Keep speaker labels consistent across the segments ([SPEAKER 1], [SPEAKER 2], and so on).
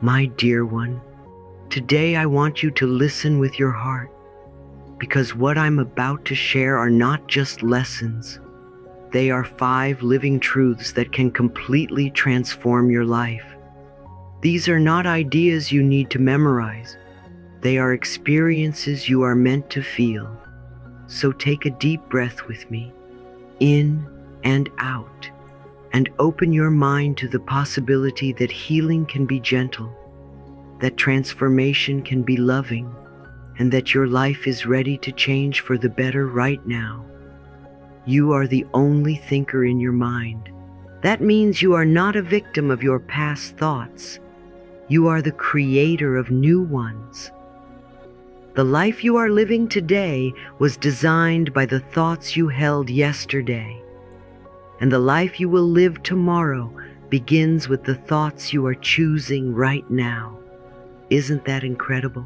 [SPEAKER 1] My dear one, today I want you to listen with your heart, because what I'm about to share are not just lessons. They are 5 living truths that can completely transform your life. These are not ideas you need to memorize. They are experiences you are meant to feel. So take a deep breath with me, in and out, and open your mind to the possibility that healing can be gentle, that transformation can be loving, and that your life is ready to change for the better right now. You are the only thinker in your mind. That means you are not a victim of your past thoughts. You are the creator of new ones. The life you are living today was designed by the thoughts you held yesterday. And the life you will live tomorrow begins with the thoughts you are choosing right now. Isn't that incredible?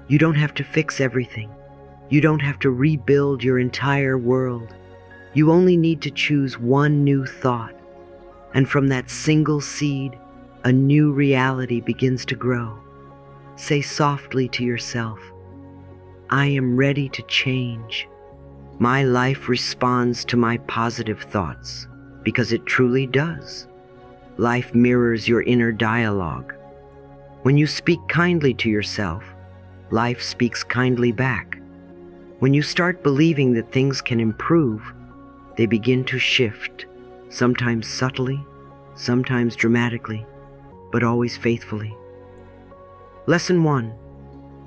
[SPEAKER 1] You don't have to fix everything. You don't have to rebuild your entire world. You only need to choose one new thought. And from that single seed, a new reality begins to grow. Say softly to yourself, I am ready to change. My life responds to my positive thoughts, because it truly does. Life mirrors your inner dialogue. When you speak kindly to yourself, life speaks kindly back. When you start believing that things can improve, they begin to shift, sometimes subtly, sometimes dramatically, but always faithfully. Lesson 1.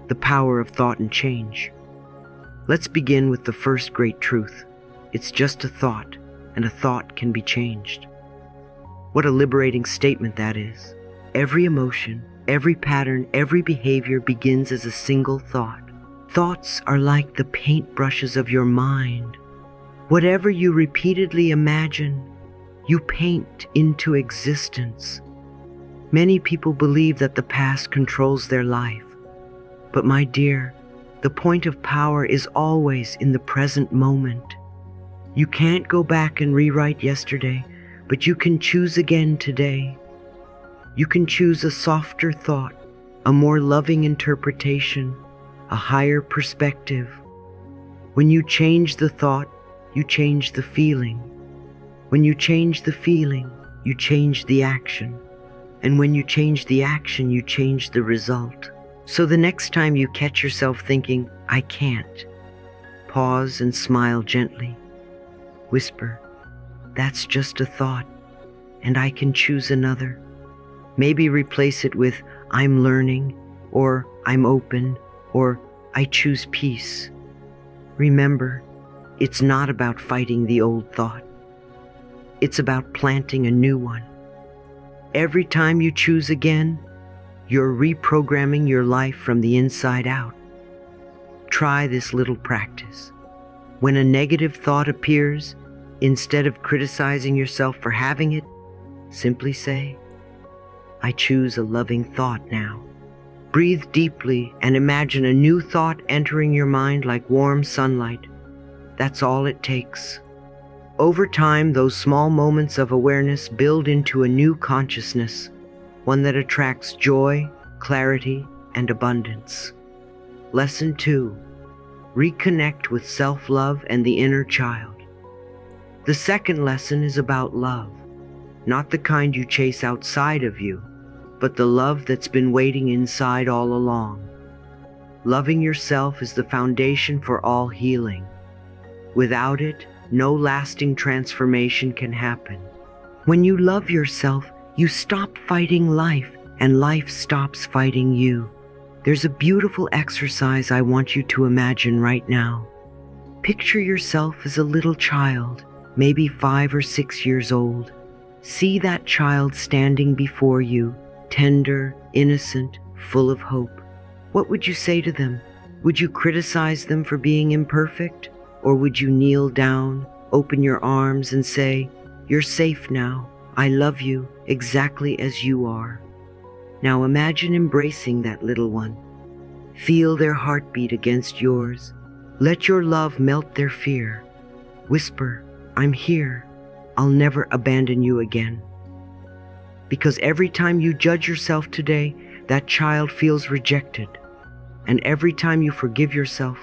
[SPEAKER 1] The power of thought and change. Let's begin with the first great truth. It's just a thought, and a thought can be changed. What a liberating statement that is. Every emotion, every pattern, every behavior begins as a single thought. Thoughts are like the paintbrushes of your mind. Whatever you repeatedly imagine, you paint into existence. Many people believe that the past controls their life. But my dear, the point of power is always in the present moment. You can't go back and rewrite yesterday, but you can choose again today. You can choose a softer thought, a more loving interpretation, a higher perspective. When you change the thought, you change the feeling. When you change the feeling, you change the action. And when you change the action, you change the result. So the next time you catch yourself thinking, I can't, pause and smile gently. Whisper, that's just a thought, and I can choose another. Maybe replace it with, I'm learning, or I'm open, or I choose peace. Remember, it's not about fighting the old thought. It's about planting a new one. Every time you choose again, you're reprogramming your life from the inside out. Try this little practice. When a negative thought appears, instead of criticizing yourself for having it, simply say, I choose a loving thought now. Breathe deeply and imagine a new thought entering your mind like warm sunlight. That's all it takes. Over time, those small moments of awareness build into a new consciousness, one that attracts joy, clarity, and abundance. Lesson 2. Reconnect with self-love and the inner child. The second lesson is about love, not the kind you chase outside of you, but the love that's been waiting inside all along. Loving yourself is the foundation for all healing. Without it, no lasting transformation can happen. When you love yourself, you stop fighting life, and life stops fighting you. There's a beautiful exercise I want you to imagine right now. Picture yourself as a little child, maybe 5 or 6 years old. See that child standing before you, tender, innocent, full of hope. What would you say to them? Would you criticize them for being imperfect? Or would you kneel down, open your arms and say, you're safe now. I love you exactly as you are. Now imagine embracing that little one. Feel their heartbeat against yours. Let your love melt their fear. Whisper, I'm here. I'll never abandon you again. Because every time you judge yourself today, that child feels rejected. And every time you forgive yourself,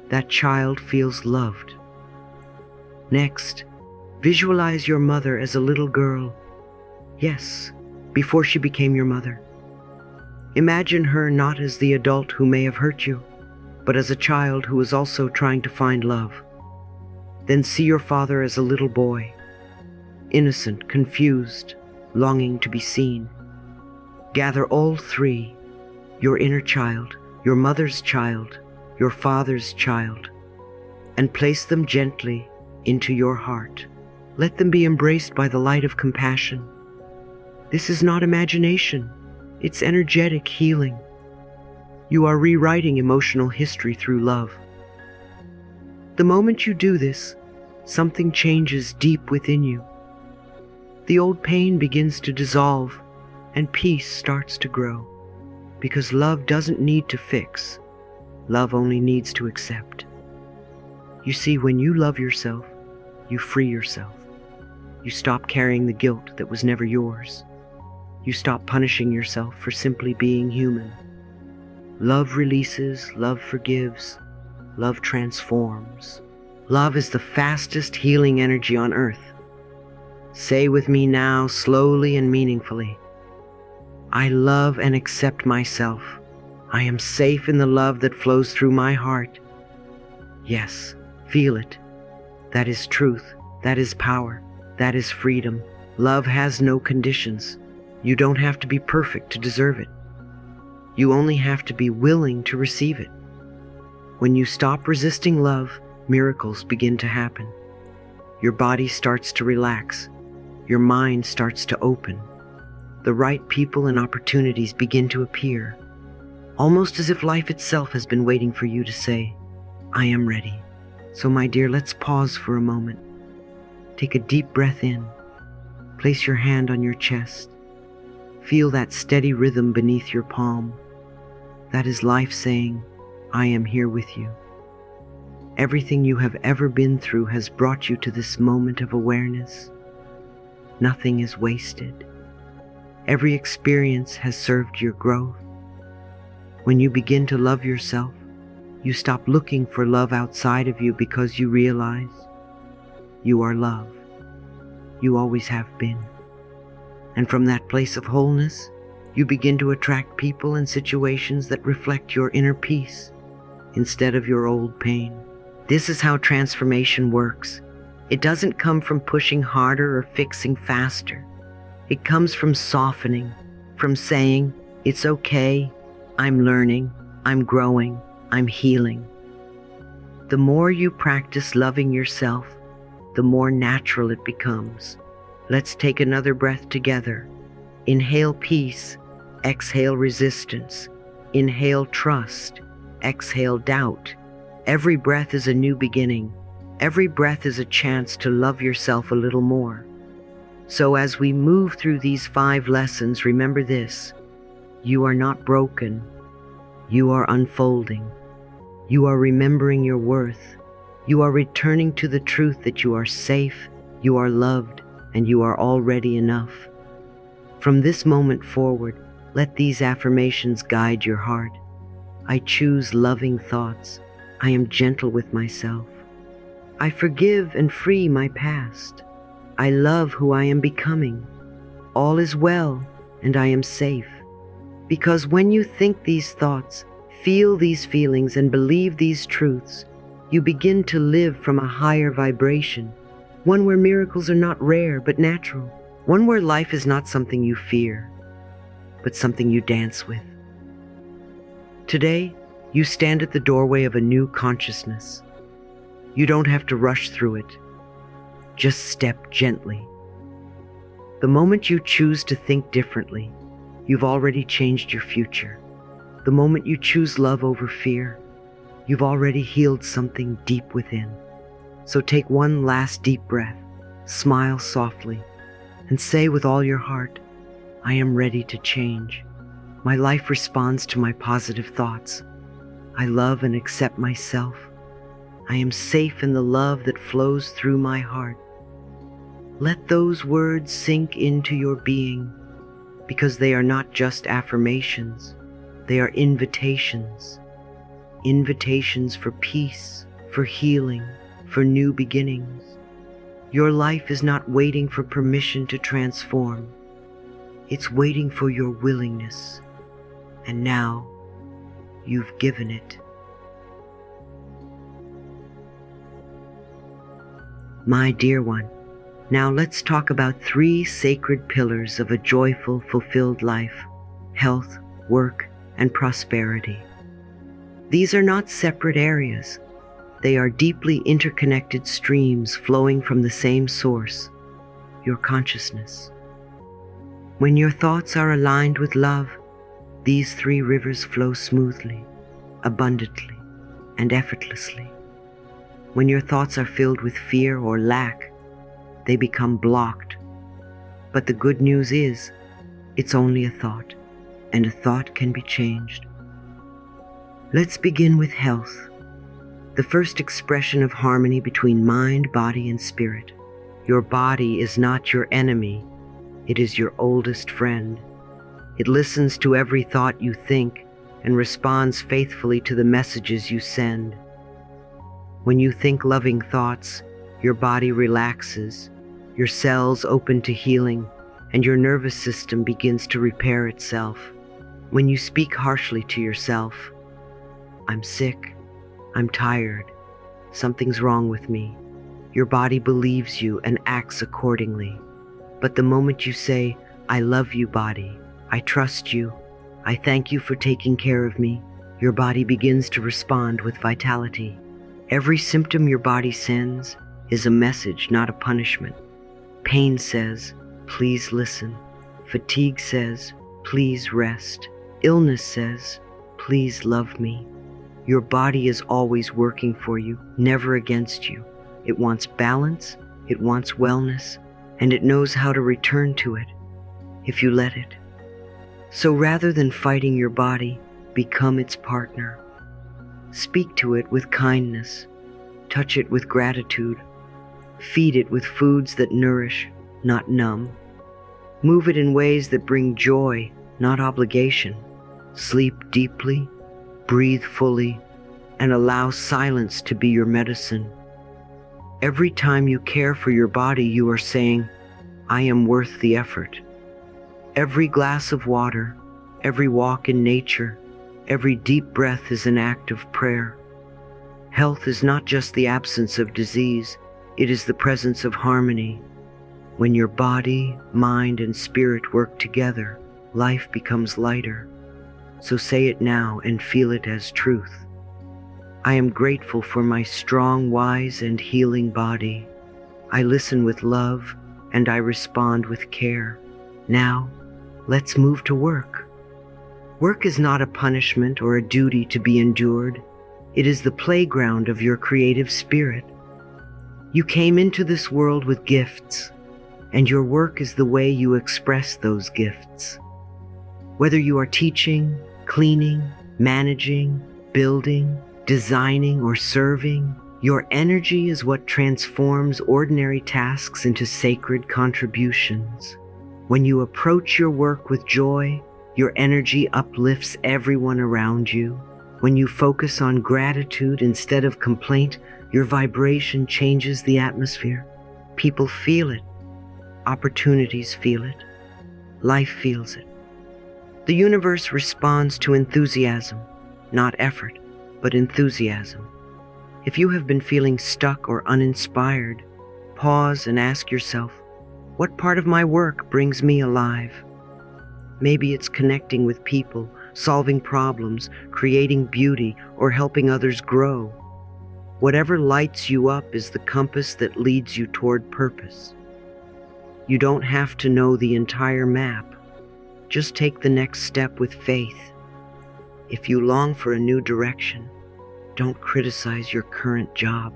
[SPEAKER 1] that child feels loved. Next, visualize your mother as a little girl. Yes, before she became your mother. Imagine her not as the adult who may have hurt you, but as a child who is also trying to find love. Then see your father as a little boy, innocent, confused, longing to be seen. Gather all three, your inner child, your mother's child, your father's child, and place them gently into your heart. Let them be embraced by the light of compassion. This is not imagination, it's energetic healing. You are rewriting emotional history through love. The moment you do this, something changes deep within you. The old pain begins to dissolve and peace starts to grow, because love doesn't need to fix. Love only needs to accept. You see, when you love yourself, you free yourself. You stop carrying the guilt that was never yours. You stop punishing yourself for simply being human. Love releases, love forgives, love transforms. Love is the fastest healing energy on earth. Say with me now, slowly and meaningfully, I love and accept myself. I am safe in the love that flows through my heart. Yes, feel it. That is truth. That is power. That is freedom. Love has no conditions. You don't have to be perfect to deserve it. You only have to be willing to receive it. When you stop resisting love, miracles begin to happen. Your body starts to relax. Your mind starts to open. The right people and opportunities begin to appear, almost as if life itself has been waiting for you to say, I am ready. So my dear, let's pause for a moment. Take a deep breath in. Place your hand on your chest. Feel that steady rhythm beneath your palm. That is life saying, I am here with you. Everything you have ever been through has brought you to this moment of awareness. Nothing is wasted. Every experience has served your growth. When you begin to love yourself, you stop looking for love outside of you because you realize you are love. You always have been. And from that place of wholeness, you begin to attract people and situations that reflect your inner peace instead of your old pain. This is how transformation works. It doesn't come from pushing harder or fixing faster. It comes from softening, from saying, it's okay, I'm learning, I'm growing, I'm healing. The more you practice loving yourself, the more natural it becomes. Let's take another breath together. Inhale peace, exhale resistance. Inhale trust, exhale doubt. Every breath is a new beginning. Every breath is a chance to love yourself a little more. So as we move through these 5 lessons, remember this: you are not broken. You are unfolding. You are remembering your worth. You are returning to the truth that you are safe, you are loved, and you are already enough. From this moment forward, let these affirmations guide your heart. I choose loving thoughts. I am gentle with myself. I forgive and free my past. I love who I am becoming. All is well, and I am safe. Because when you think these thoughts, feel these feelings, and believe these truths, you begin to live from a higher vibration, one where miracles are not rare but natural, one where life is not something you fear, but something you dance with. Today, you stand at the doorway of a new consciousness. You don't have to rush through it. Just step gently. The moment you choose to think differently, you've already changed your future. The moment you choose love over fear, you've already healed something deep within. So take one last deep breath, smile softly, and say with all your heart, I am ready to change. My life responds to my positive thoughts. I love and accept myself. I am safe in the love that flows through my heart. Let those words sink into your being, because they are not just affirmations. They are invitations. Invitations for peace, for healing, for new beginnings. Your life is not waiting for permission to transform. It's waiting for your willingness. And now, you've given it. My dear one, now let's talk about 3 sacred pillars of a joyful, fulfilled life: health, work, and prosperity. These are not separate areas. They are deeply interconnected streams flowing from the same source, your consciousness. When your thoughts are aligned with love, these 3 rivers flow smoothly, abundantly, and effortlessly. When your thoughts are filled with fear or lack, they become blocked. But the good news is, it's only a thought, and a thought can be changed. Let's begin with health, the first expression of harmony between mind, body, and spirit. Your body is not your enemy. It is your oldest friend. It listens to every thought you think and responds faithfully to the messages you send. When you think loving thoughts, your body relaxes, your cells open to healing, and your nervous system begins to repair itself. When you speak harshly to yourself, "I'm sick, I'm tired, something's wrong with me," your body believes you and acts accordingly. But the moment you say, "I love you, body, I trust you, I thank you for taking care of me," your body begins to respond with vitality. Every symptom your body sends is a message, not a punishment. Pain says, "Please listen." Fatigue says, "Please rest." Illness says, "Please love me." Your body is always working for you, never against you. It wants balance, it wants wellness, and it knows how to return to it if you let it. So rather than fighting your body, become its partner. Speak to it with kindness, touch it with gratitude, feed it with foods that nourish, not numb. Move it in ways that bring joy, not obligation. Sleep deeply, breathe fully, and allow silence to be your medicine. Every time you care for your body, you are saying, "I am worth the effort." Every glass of water, every walk in nature, every deep breath is an act of prayer. Health is not just the absence of disease, it is the presence of harmony. When your body, mind, and spirit work together, life becomes lighter. So say it now and feel it as truth. I am grateful for my strong, wise, and healing body. I listen with love and I respond with care. Now, let's move to work. Work is not a punishment or a duty to be endured. It is the playground of your creative spirit. You came into this world with gifts, and your work is the way you express those gifts. Whether you are teaching, cleaning, managing, building, designing, or serving, your energy is what transforms ordinary tasks into sacred contributions. When you approach your work with joy, your energy uplifts everyone around you. When you focus on gratitude instead of complaint, your vibration changes the atmosphere. People feel it. Opportunities feel it. Life feels it. The universe responds to enthusiasm, not effort, but enthusiasm. If you have been feeling stuck or uninspired, pause and ask yourself, what part of my work brings me alive? Maybe it's connecting with people, solving problems, creating beauty, or helping others grow. Whatever lights you up is the compass that leads you toward purpose. You don't have to know the entire map. Just take the next step with faith. If you long for a new direction, don't criticize your current job.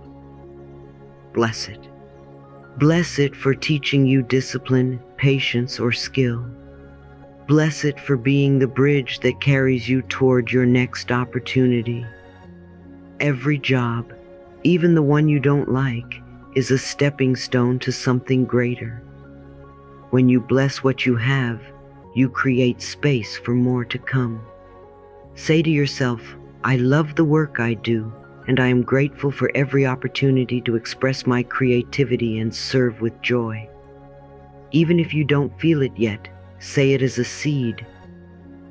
[SPEAKER 1] Bless it. Bless it for teaching you discipline, patience, or skill. Bless it for being the bridge that carries you toward your next opportunity. Every job, even the one you don't like, is a stepping stone to something greater. When you bless what you have, you create space for more to come. Say to yourself, I love the work I do, and I am grateful for every opportunity to express my creativity and serve with joy. Even if you don't feel it yet, say it as a seed,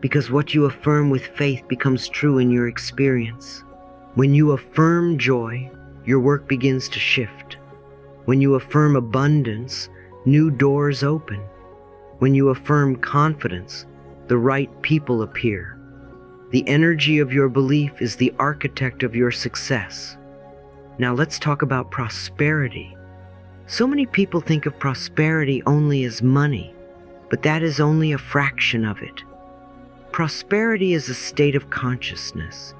[SPEAKER 1] because what you affirm with faith becomes true in your experience. When you affirm joy, your work begins to shift. When you affirm abundance, new doors open. When you affirm confidence, the right people appear. The energy of your belief is the architect of your success. Now let's talk about prosperity. So many people think of prosperity only as money, but that is only a fraction of it. Prosperity is a state of consciousness.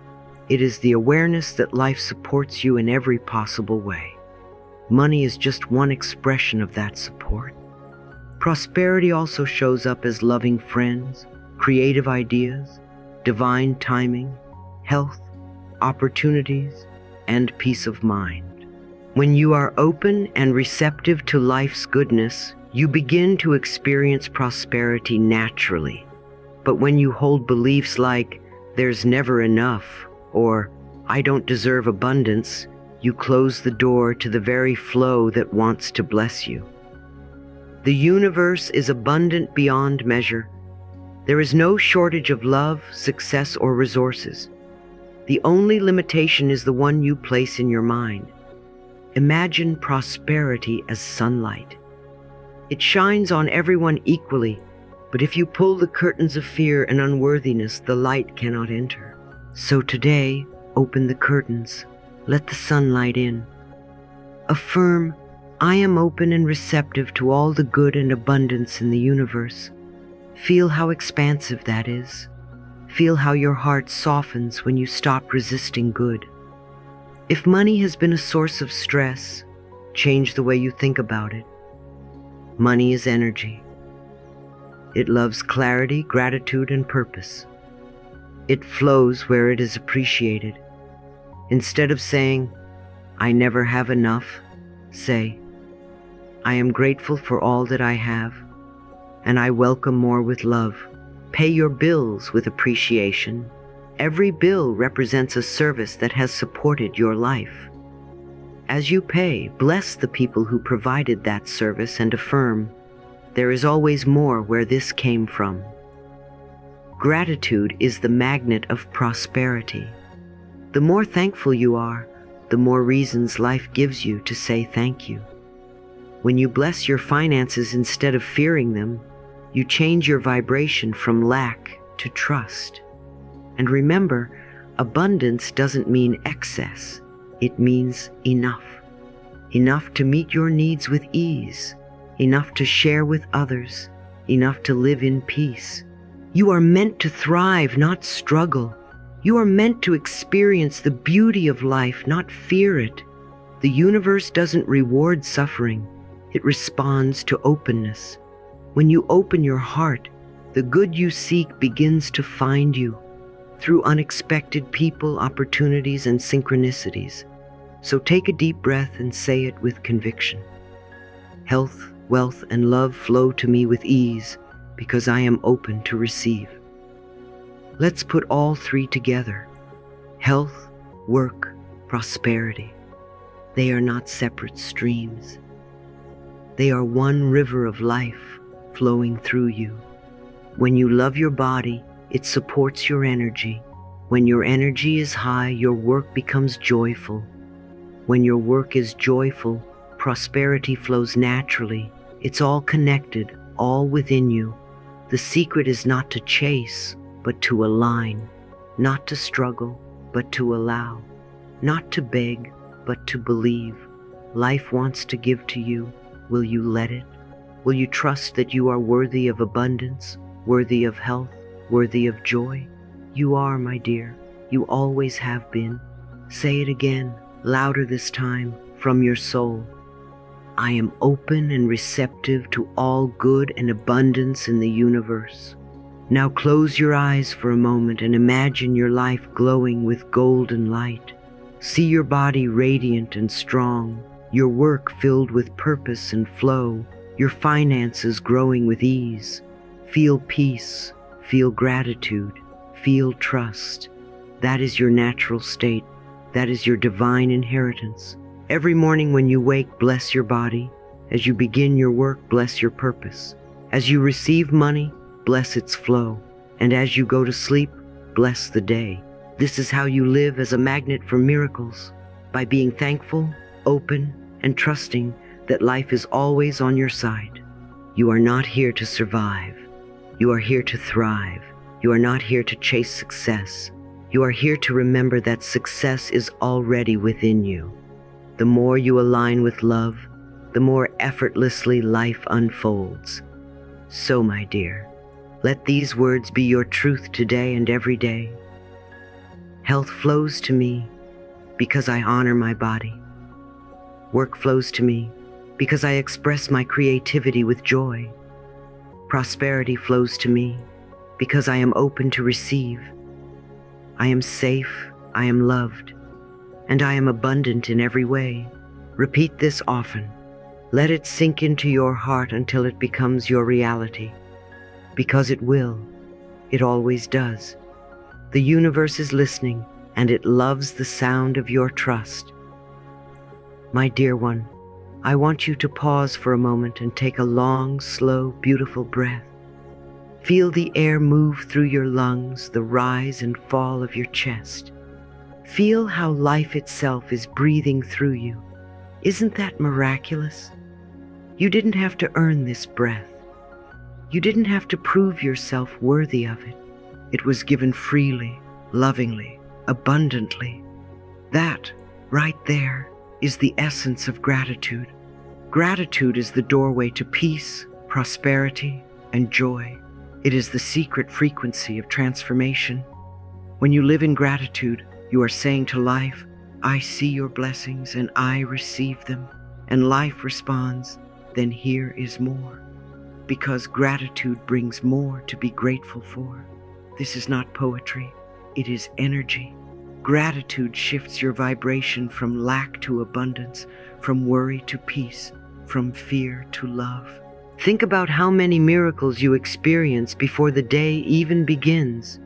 [SPEAKER 1] It is the awareness that life supports you in every possible way. Money is just one expression of that support. Prosperity also shows up as loving friends, creative ideas, divine timing, health, opportunities, and peace of mind. When you are open and receptive to life's goodness, you begin to experience prosperity naturally. But when you hold beliefs like, there's never enough, or I don't deserve abundance, you close the door to the very flow that wants to bless you. The universe is abundant beyond measure. There is no shortage of love, success, or resources. The only limitation is the one you place in your mind. Imagine prosperity as sunlight. It shines on everyone equally, but if you pull the curtains of fear and unworthiness, the light cannot enter. So today, open the curtains. Let the sunlight in. Affirm, I am open and receptive to all the good and abundance in the universe. Feel how expansive that is. Feel how your heart softens when you stop resisting good. If money has been a source of stress, change the way you think about it. Money is energy. It loves clarity, gratitude, and purpose. It flows where it is appreciated. Instead of saying, I never have enough, say, I am grateful for all that I have, and I welcome more with love. Pay your bills with appreciation. Every bill represents a service that has supported your life. As you pay, bless the people who provided that service and affirm, there is always more where this came from. Gratitude is the magnet of prosperity. The more thankful you are, the more reasons life gives you to say thank you. When you bless your finances instead of fearing them, you change your vibration from lack to trust. And remember, abundance doesn't mean excess. It means enough. Enough to meet your needs with ease. Enough to share with others. Enough to live in peace. You are meant to thrive, not struggle. You are meant to experience the beauty of life, not fear it. The universe doesn't reward suffering. It responds to openness. When you open your heart, the good you seek begins to find you through unexpected people, opportunities, and synchronicities. So take a deep breath and say it with conviction. Health, wealth, and love flow to me with ease because I am open to receive. Let's put all three together. Health, work, prosperity. They are not separate streams. They are one river of life flowing through you. When you love your body, it supports your energy. When your energy is high, your work becomes joyful. When your work is joyful, prosperity flows naturally. It's all connected, all within you. The secret is not to chase, but to align. Not to struggle, but to allow. Not to beg, but to believe. Life wants to give to you. Will you let it? Will you trust that you are worthy of abundance, worthy of health, worthy of joy? You are, my dear. You always have been. Say it again, louder this time, from your soul. I am open and receptive to all good and abundance in the universe. Now close your eyes for a moment and imagine your life glowing with golden light. See your body radiant and strong, your work filled with purpose and flow, your finances growing with ease. Feel peace, feel gratitude, feel trust. That is your natural state. That is your divine inheritance. Every morning when you wake, bless your body. As you begin your work, bless your purpose. As you receive money, bless its flow. And as you go to sleep, bless the day. This is how you live as a magnet for miracles, by being thankful, open, and trusting that life is always on your side. You are not here to survive. You are here to thrive. You are not here to chase success. You are here to remember that success is already within you. The more you align with love, the more effortlessly life unfolds. So, my dear, let these words be your truth today and every day. Health flows to me because I honor my body. Work flows to me because I express my creativity with joy. Prosperity flows to me because I am open to receive. I am safe, I am loved, and I am abundant in every way. Repeat this often. Let it sink into your heart until it becomes your reality. Because it will. It always does. The universe is listening, and it loves the sound of your trust. My dear one, I want you to pause for a moment and take a long, slow, beautiful breath. Feel the air move through your lungs, the rise and fall of your chest. Feel how life itself is breathing through you. Isn't that miraculous? You didn't have to earn this breath. You didn't have to prove yourself worthy of it. It was given freely, lovingly, abundantly. That, right there, is the essence of gratitude. Gratitude is the doorway to peace, prosperity, and joy. It is the secret frequency of transformation. When you live in gratitude, you are saying to life, I see your blessings and I receive them. And life responds, then here is more. Because gratitude brings more to be grateful for. This is not poetry, it is energy. Gratitude shifts your vibration from lack to abundance, from worry to peace, from fear to love. Think about how many miracles you experience before the day even begins.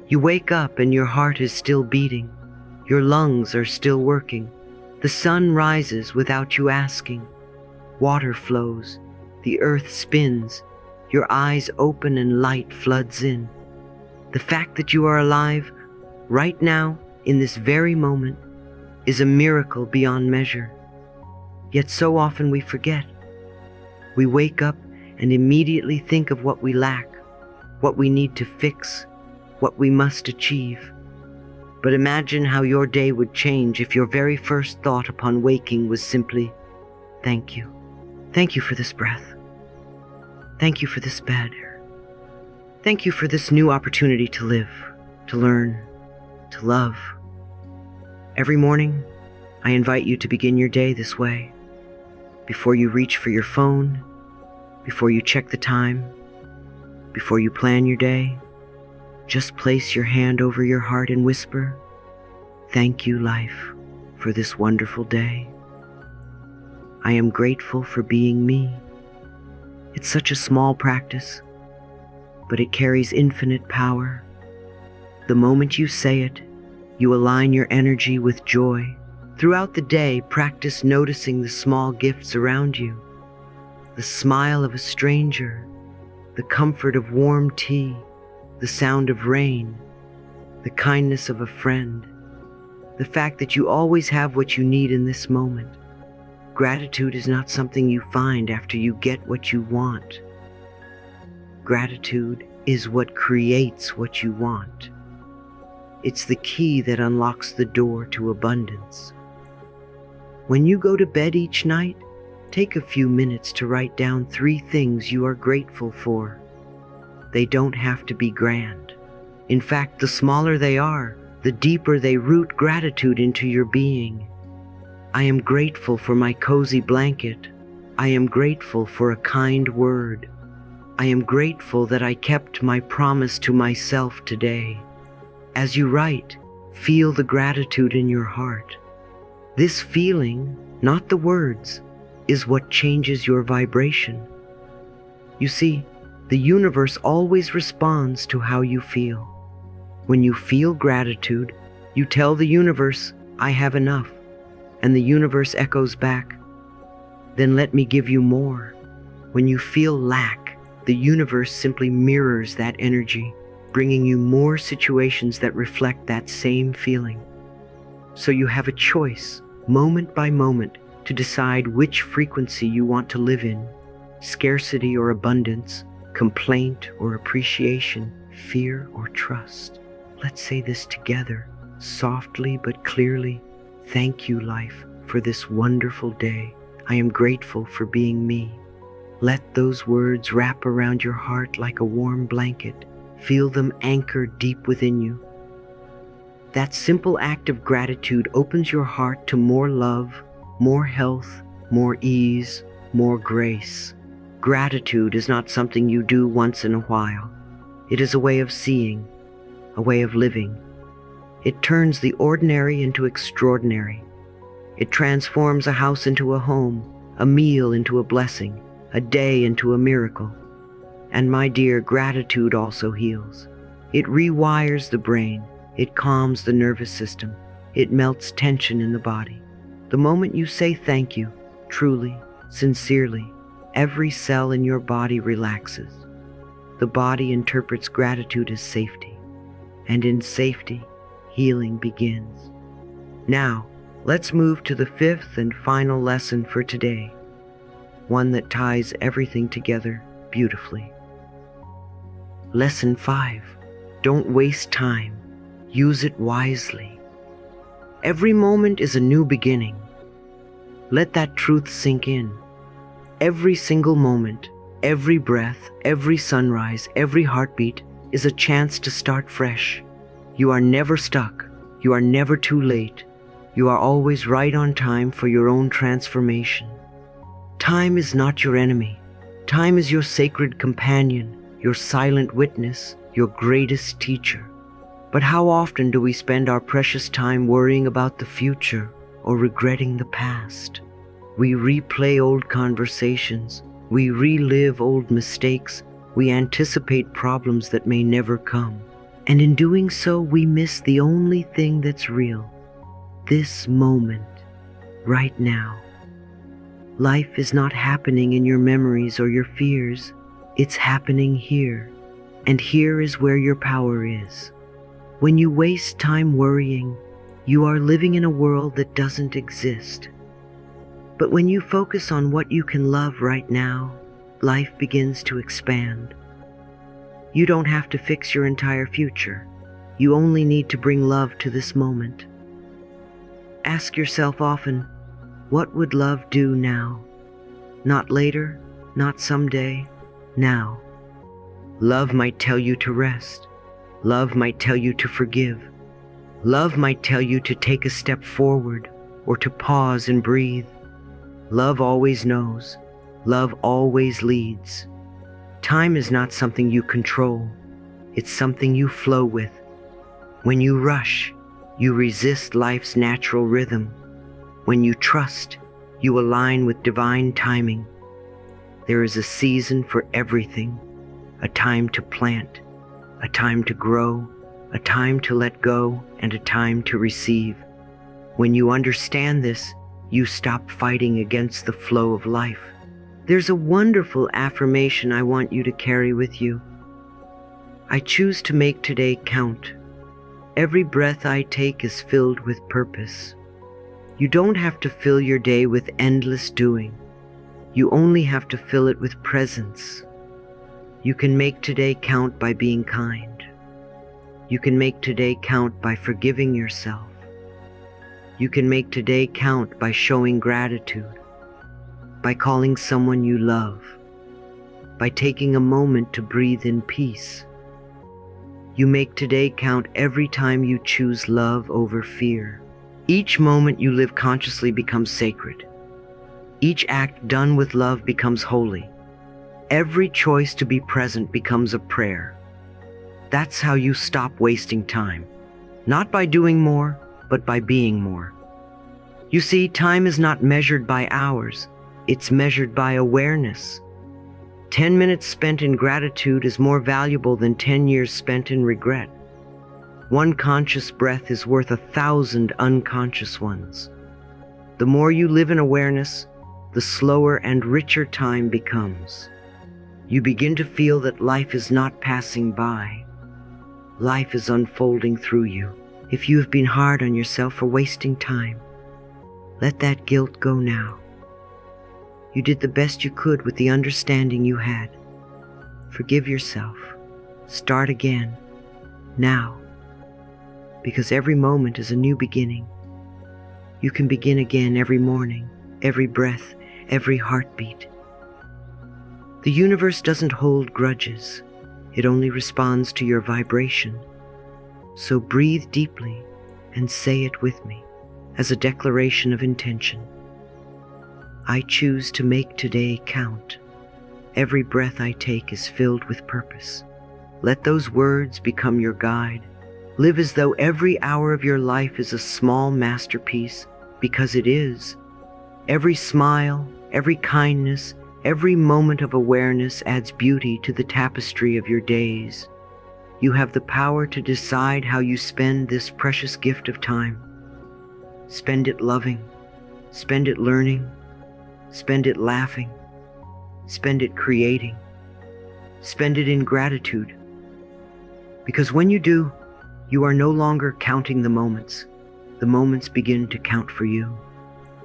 [SPEAKER 1] You wake up and your heart is still beating. Your lungs are still working. The sun rises without you asking. Water flows. The earth spins. Your eyes open and light floods in. The fact that you are alive, right now, in this very moment, is a miracle beyond measure. Yet so often we forget. We wake up and immediately think of what we lack, what we need to fix, what we must achieve. But imagine how your day would change if your very first thought upon waking was simply, thank you. Thank you for this breath. Thank you for this bed. Thank you for this new opportunity to live, to learn, to love. Every morning, I invite you to begin your day this way. Before you reach for your phone, before you check the time, before you plan your day, just place your hand over your heart and whisper, thank you, life, for this wonderful day. I am grateful for being me. It's such a small practice, but it carries infinite power. The moment you say it, you align your energy with joy. Throughout the day, practice noticing the small gifts around you. The smile of a stranger, the comfort of warm tea, the sound of rain, the kindness of a friend, the fact that you always have what you need in this moment. Gratitude is not something you find after you get what you want. Gratitude is what creates what you want. It's the key that unlocks the door to abundance. When you go to bed each night, take a few minutes to write down 3 things you are grateful for. They don't have to be grand. In fact, the smaller they are, the deeper they root gratitude into your being. I am grateful for my cozy blanket. I am grateful for a kind word. I am grateful that I kept my promise to myself today. As you write, feel the gratitude in your heart. This feeling, not the words, is what changes your vibration. You see, the universe always responds to how you feel. When you feel gratitude, you tell the universe, "I have enough," and the universe echoes back, "Then let me give you more." When you feel lack, the universe simply mirrors that energy, bringing you more situations that reflect that same feeling. So you have a choice, moment by moment, to decide which frequency you want to live in: scarcity or abundance, complaint or appreciation, fear or trust. Let's say this together, softly but clearly. Thank you, life, for this wonderful day. I am grateful for being me. Let those words wrap around your heart like a warm blanket. Feel them anchored deep within you. That simple act of gratitude opens your heart to more love, more health, more ease, more grace. Gratitude is not something you do once in a while. It is a way of seeing, a way of living. It turns the ordinary into extraordinary. It transforms a house into a home, a meal into a blessing, a day into a miracle. And my dear, gratitude also heals. It rewires the brain. It calms the nervous system. It melts tension in the body. The moment you say thank you, truly, sincerely, every cell in your body relaxes. The body interprets gratitude as safety, and in safety, healing begins. Now, let's move to the fifth and final lesson for today, one that ties everything together beautifully. Lesson 5. Don't waste time. Use it wisely. Every moment is a new beginning. Let that truth sink in. Every single moment, every breath, every sunrise, every heartbeat is a chance to start fresh. You are never stuck. You are never too late. You are always right on time for your own transformation. Time is not your enemy. Time is your sacred companion, your silent witness, your greatest teacher. But how often do we spend our precious time worrying about the future or regretting the past? We replay old conversations. We relive old mistakes. We anticipate problems that may never come. And in doing so, we miss the only thing that's real. This moment, right now. Life is not happening in your memories or your fears. It's happening here. And here is where your power is. When you waste time worrying, you are living in a world that doesn't exist. But when you focus on what you can love right now, life begins to expand. You don't have to fix your entire future. You only need to bring love to this moment. Ask yourself often, what would love do now? Not later, not someday, now. Love might tell you to rest. Love might tell you to forgive. Love might tell you to take a step forward or to pause and breathe. Love always knows. Love always leads. Time is not something you control. It's something you flow with. When you rush, you resist life's natural rhythm. When you trust, you align with divine timing. There is a season for everything, a time to plant, a time to grow, a time to let go, and a time to receive. When you understand this, you stop fighting against the flow of life. There's a wonderful affirmation I want you to carry with you. I choose to make today count. Every breath I take is filled with purpose. You don't have to fill your day with endless doing. You only have to fill it with presence. You can make today count by being kind. You can make today count by forgiving yourself. You can make today count by showing gratitude, by calling someone you love, by taking a moment to breathe in peace. You make today count every time you choose love over fear. Each moment you live consciously becomes sacred. Each act done with love becomes holy. Every choice to be present becomes a prayer. That's how you stop wasting time. Not by doing more, but by being more. You see, time is not measured by hours. It's measured by awareness. 10 minutes spent in gratitude is more valuable than 10 years spent in regret. One conscious breath is worth 1,000 unconscious ones. The more you live in awareness, the slower and richer time becomes. You begin to feel that life is not passing by. Life is unfolding through you. If you have been hard on yourself for wasting time, let that guilt go now. You did the best you could with the understanding you had. Forgive yourself. Start again, now. Because every moment is a new beginning. You can begin again every morning, every breath, every heartbeat. The universe doesn't hold grudges. It only responds to your vibration. So breathe deeply and say it with me as a declaration of intention. I choose to make today count. Every breath I take is filled with purpose. Let those words become your guide. Live as though every hour of your life is a small masterpiece, because it is. Every smile, every kindness, every moment of awareness adds beauty to the tapestry of your days. You have the power to decide how you spend this precious gift of time. Spend it loving, spend it learning, spend it laughing, spend it creating, spend it in gratitude. Because when you do, you are no longer counting the moments. The moments begin to count for you.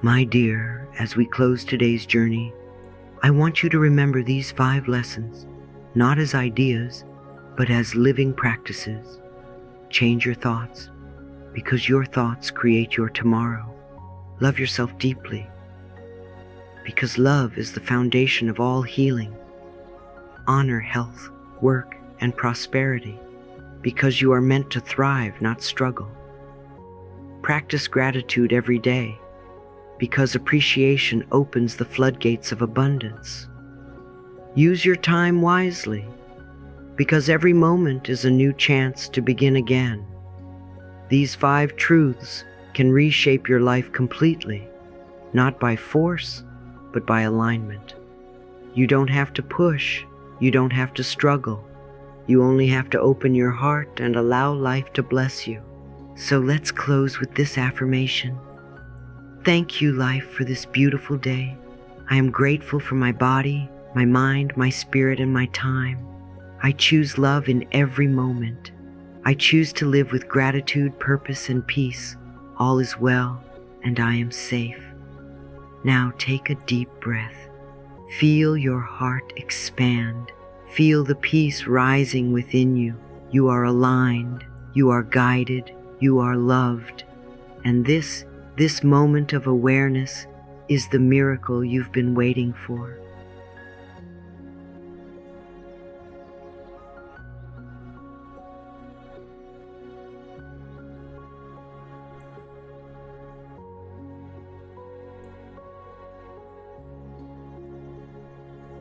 [SPEAKER 1] My dear, as we close today's journey, I want you to remember these 5 lessons, not as ideas, but as living practices. Change your thoughts, because your thoughts create your tomorrow. Love yourself deeply, because love is the foundation of all healing. Honor health, work, and prosperity, because you are meant to thrive, not struggle. Practice gratitude every day, because appreciation opens the floodgates of abundance. Use your time wisely, because every moment is a new chance to begin again. These 5 truths can reshape your life completely, not by force, but by alignment. You don't have to push, you don't have to struggle. You only have to open your heart and allow life to bless you. So let's close with this affirmation. Thank you, life, for this beautiful day. I am grateful for my body, my mind, my spirit, and my time. I choose love in every moment. I choose to live with gratitude, purpose, and peace. All is well, and I am safe. Now take a deep breath. Feel your heart expand. Feel the peace rising within you. You are aligned, you are guided, you are loved. And this moment of awareness is the miracle you've been waiting for.